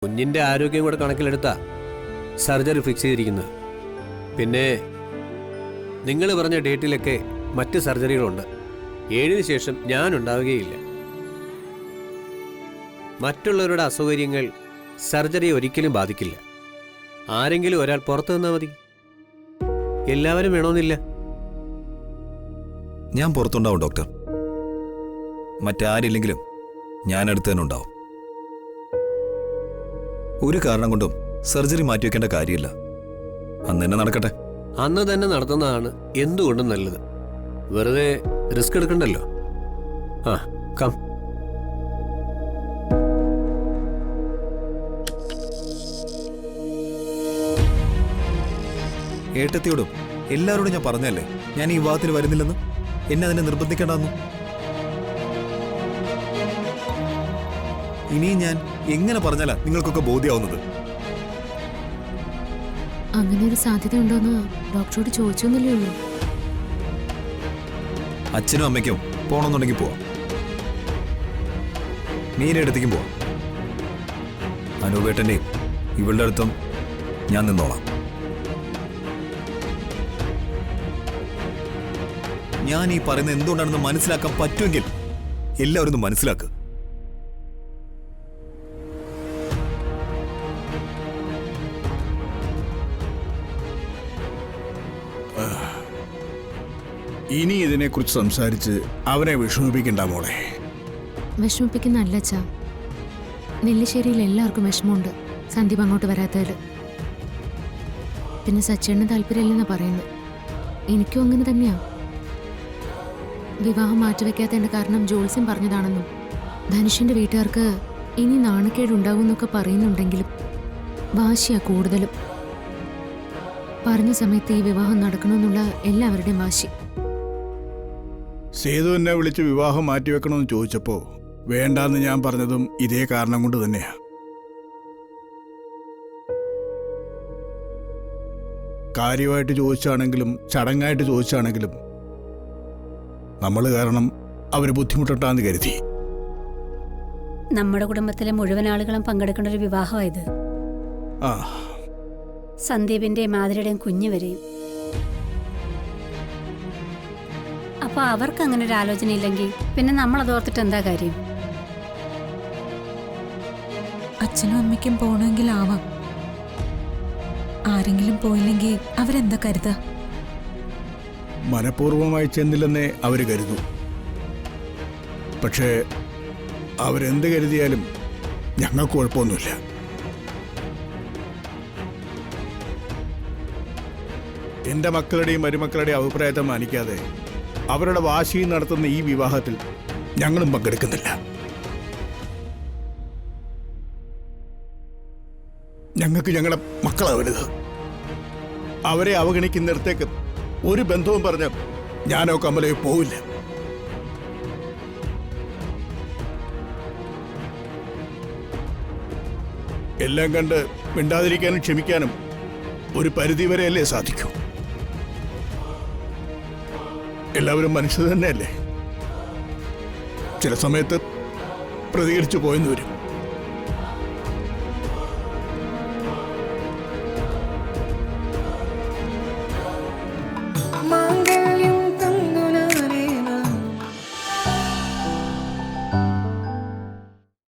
കുഞ്ഞിന്റെ ആരോഗ്യം കൂടെ കണക്കിലെടുത്താ സർജറി ഫിക്സ് ചെയ്തിരിക്കുന്നത്. പിന്നെ നിങ്ങൾ പറഞ്ഞ ഡേറ്റിലൊക്കെ മറ്റ് സർജറികളുണ്ട്. 7-ന് ശേഷം ഞാൻ ഉണ്ടാവുകയില്ല. മറ്റുള്ളവരുടെ അസൗകര്യങ്ങൾ സർജറി ഒരിക്കലും ബാധിക്കില്ല. ആരെങ്കിലും ഒരാൾ പുറത്തു നിന്നാൽ മതി. എല്ലാവരും വേണമെന്നില്ല. ഞാൻ പുറത്തുണ്ടാവും ഡോക്ടർ. മറ്റാരില്ലെങ്കിലും ഞാൻ അടുത്ത് തന്നെ ഉണ്ടാവും. ഒരു കാരണം കൊണ്ടും സർജറി മാറ്റിവെക്കേണ്ട കാര്യമില്ല. അന്ന് തന്നെ നടക്കട്ടെ. അന്ന് തന്നെ നടത്തുന്നതാണ് എന്തുകൊണ്ടും നല്ലത്. വെറുതെ റിസ്ക് എടുക്കണ്ടല്ലോ. ആ കം. ഏട്ടത്തിയോടും എല്ലാവരോടും ഞാൻ പറഞ്ഞല്ലേ ഞാൻ ഈ വിവാഹത്തിന് വരുന്നില്ലെന്ന്. എന്നെ അതിനെ നിർബന്ധിക്കേണ്ടെന്നു. ഇനിയും ഞാൻ എങ്ങനെ പറഞ്ഞാലാ നിങ്ങൾക്കൊക്കെ ബോധ്യമാവുന്നത്? അങ്ങനെ ഒരു സാധ്യത ഉണ്ടോന്ന് ഡോക്ടറോട് ചോദിച്ചൊന്നല്ലേ ഉള്ളൂ. അച്ഛനും അമ്മയ്ക്കും പോണമെന്നുണ്ടെങ്കിൽ പോവാം. മീനടുത്തേക്കും പോവാം. അനൂപേട്ടൻ്റെയും ഇവളുടെ അടുത്തും ഞാൻ നിന്നോളാം. ഞാൻ ഈ പറയുന്നത് എന്തുകൊണ്ടാണെന്ന് മനസ്സിലാക്കാൻ പറ്റുമെങ്കിൽ എല്ലാവരും ഒന്ന് മനസ്സിലാക്കുക. ഇനി ഇതിനെക്കുറിച്ച് സംസാരിച്ച് അവനെ വിഷമിപ്പിക്കണ്ട മോളെ. വിഷമിപ്പിക്കുന്നല്ല അച്ഛാ. നെല്ലിശ്ശേരിയിൽ എല്ലാവർക്കും വിഷമമുണ്ട് സന്ദീപ് അങ്ങോട്ട് വരാത്തതിൽ. പിന്നെ സച്ചേണ്ണ താല്പര്യമില്ലെന്നാ പറയുന്നത്. എനിക്കും അങ്ങനെ തന്നെയാ. വിവാഹം മാറ്റിവെക്കാത്തതിന്റെ കാരണം ജോത്സ്യം പറഞ്ഞതാണെന്നും ധനുഷിന്റെ വീട്ടുകാർക്ക് ഇനി നാണക്കേടുണ്ടാവും എന്നൊക്കെ പറയുന്നുണ്ടെങ്കിലും വാശിയാ കൂടുതലും. പറഞ്ഞ സമയത്ത് ഈ വിവാഹം നടക്കണമെന്നുള്ള എല്ലാവരുടെയും വാശി. സേതു എന്നെ വിളിച്ച് വിവാഹം മാറ്റിവെക്കണമെന്ന് ചോദിച്ചപ്പോ വേണ്ടാന്ന് ഞാൻ പറഞ്ഞതും ഇതേ കാരണം കൊണ്ട് തന്നെയാ. കാര്യമായിട്ട് ചോദിച്ചാണെങ്കിലും ചടങ്ങായിട്ട് ചോദിച്ചാണെങ്കിലും നമ്മൾ കാരണം അവര് ബുദ്ധിമുട്ടാന്ന് കരുതി. നമ്മുടെ കുടുംബത്തിലെ മുഴുവൻ ആളുകളും പങ്കെടുക്കേണ്ട ഒരു വിവാഹമായത്. ആ, സന്ദീപിന്റെയും മാതിരയുടെയും കുഞ്ഞു വരെയും. അപ്പൊ അവർക്ക് അങ്ങനെ ഒരു ആലോചന ഇല്ലെങ്കിൽ പിന്നെ നമ്മളത് ഓർത്തിട്ട് എന്താ കാര്യം? അച്ഛനും അമ്മയ്ക്കും പോണെങ്കിലാവാം. ആരെങ്കിലും പോയില്ലെങ്കിൽ അവരെന്താ കരുതാ? മനഃപൂർവ്വമായി ചെന്നില്ലെന്നേ അവര് കരുതൂ. പക്ഷേ അവരെന്ത് കരുതിയാലും ഞങ്ങൾക്ക് കുഴപ്പമൊന്നുമില്ല. എന്റെ മക്കളുടെയും മരുമക്കളുടെയും അഭിപ്രായത്തെ മാനിക്കാതെ അവരുടെ വാശി നടത്തുന്ന ഈ വിവാഹത്തിൽ ഞങ്ങളും പങ്കെടുക്കുന്നില്ല. ഞങ്ങൾക്ക് ഞങ്ങളുടെ മക്കളാ വലുത്. അവരെ അവഗണിക്കുന്നിടത്തേക്ക് ഒരു ബന്ധവും പറഞ്ഞ ഞാനോ കമലയോ പോവില്ല. എല്ലാം കണ്ട് മിണ്ടാതിരിക്കാനും ക്ഷമിക്കാനും ഒരു പരിധിവരെയല്ലേ സാധിക്കൂ. എല്ലാവരും മനുഷ്യർ തന്നെയല്ലേ. ചില സമയത്ത് പ്രതികരിച്ചു പോയെന്ന് വരും.